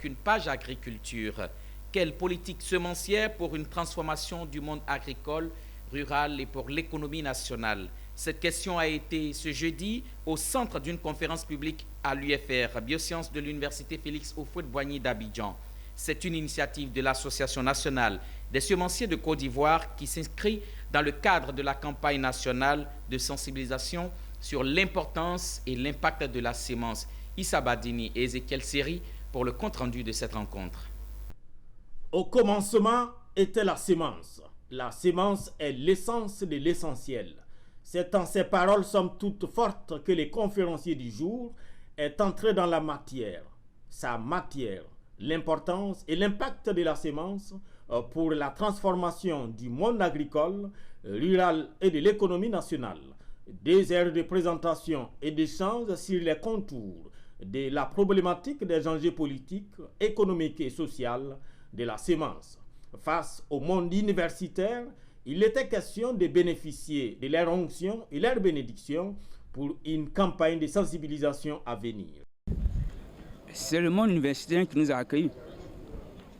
une page agriculture. Quelle politique semencière pour une transformation du monde agricole, rural et pour l'économie nationale? Cette question a été ce jeudi au centre d'une conférence publique à l'UFR, Biosciences de l'Université Félix Houphouët-Boigny d'Abidjan. C'est une initiative de l'Association nationale des semenciers de Côte d'Ivoire qui s'inscrit dans le cadre de la campagne nationale de sensibilisation sur l'importance et l'impact de la sémence. Issa Badini et Ezekiel Seri pour le compte-rendu de cette rencontre. Au commencement était la sémence. La sémence est l'essence de l'essentiel. C'est en ces paroles somme toute fortes que les conférenciers du jour est entré dans la matière. Sa matière, l'importance et l'impact de la sémence pour la transformation du monde agricole, rural et de l'économie nationale. Des aires de présentation et d'échange sur les contours de la problématique des enjeux politiques, économiques et sociaux de la sémence. Face au monde universitaire, il était question de bénéficier de leur onction et leur bénédiction pour une campagne de sensibilisation à venir. C'est le monde universitaire qui nous a accueillis.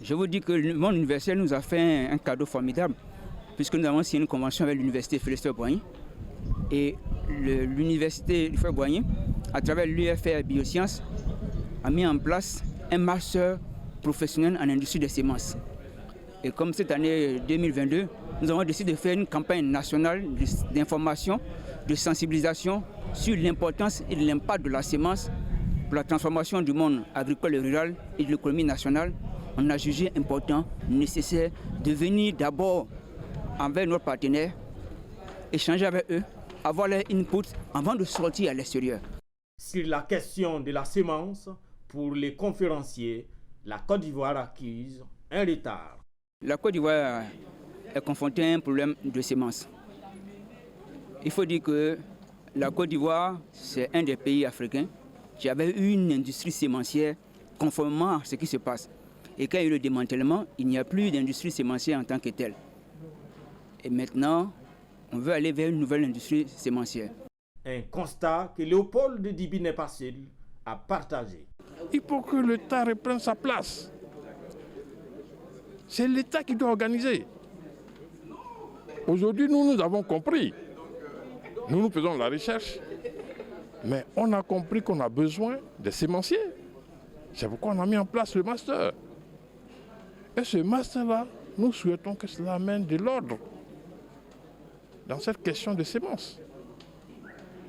Je vous dis que le monde universitaire nous a fait un cadeau formidable, puisque nous avons signé une convention avec l'université Félix Houphouët-Boigny. Et l'université Houphouët-Boigny, à travers l'UFR Biosciences, a mis en place un master professionnel en industrie des semences. Et comme cette année 2022, nous avons décidé de faire une campagne nationale d'information, de sensibilisation sur l'importance et l'impact de la sémence pour la transformation du monde agricole et rural et de l'économie nationale. On a jugé important, nécessaire de venir d'abord envers nos partenaires, échanger avec eux, avoir leur input avant de sortir à l'extérieur. Sur la question de la sémence, pour les conférenciers, la Côte d'Ivoire accuse un retard. La Côte d'Ivoire est confrontée à un problème de sémence. Il faut dire que la Côte d'Ivoire, c'est un des pays africains qui avait eu une industrie sémencière conformément à ce qui se passe. Et quand il y a eu le démantèlement, il n'y a plus d'industrie sémencière en tant que telle. Et maintenant, on veut aller vers une nouvelle industrie sémencière. Un constat que Léopold Dibi n'est pas seul à partager. Il faut que l'État reprenne sa place. C'est l'État qui doit organiser. Aujourd'hui, nous avons compris. Nous faisons la recherche. Mais on a compris qu'on a besoin des sémenciers. C'est pourquoi on a mis en place le master. Et ce master-là, nous souhaitons que cela amène de l'ordre dans cette question de semences.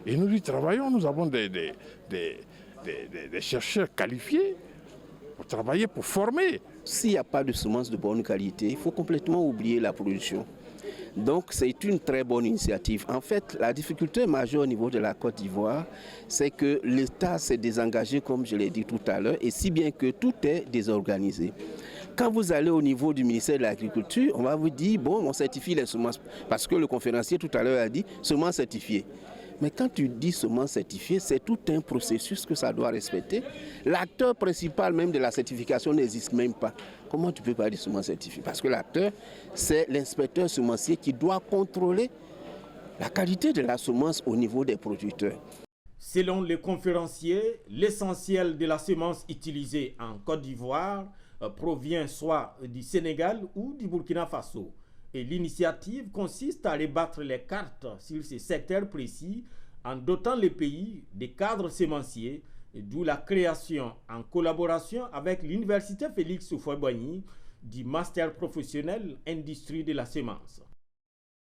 Et nous y travaillons, nous avons des chercheurs qualifiés pour travailler, pour former. S'il n'y a pas de semences de bonne qualité, il faut complètement oublier la production. Donc c'est une très bonne initiative. En fait, la difficulté majeure au niveau de la Côte d'Ivoire, c'est que l'État s'est désengagé, comme je l'ai dit tout à l'heure, et si bien que tout est désorganisé. Quand vous allez au niveau du ministère de l'Agriculture, on va vous dire, bon, on certifie les semences, parce que le conférencier tout à l'heure a dit, semences certifiées. Mais quand tu dis semences certifiées, c'est tout un processus que ça doit respecter. L'acteur principal même de la certification n'existe même pas. Comment tu peux parler de semences certifiées? Parce que l'acteur, c'est l'inspecteur semencier qui doit contrôler la qualité de la semence au niveau des producteurs. Selon les conférenciers, l'essentiel de la semence utilisée en Côte d'Ivoire provient soit du Sénégal ou du Burkina Faso. Et l'initiative consiste à rebattre les cartes sur ces secteurs précis en dotant les pays des cadres sémenciers, d'où la création en collaboration avec l'Université Félix Houphouët-Boigny du master professionnel industrie de la sémence.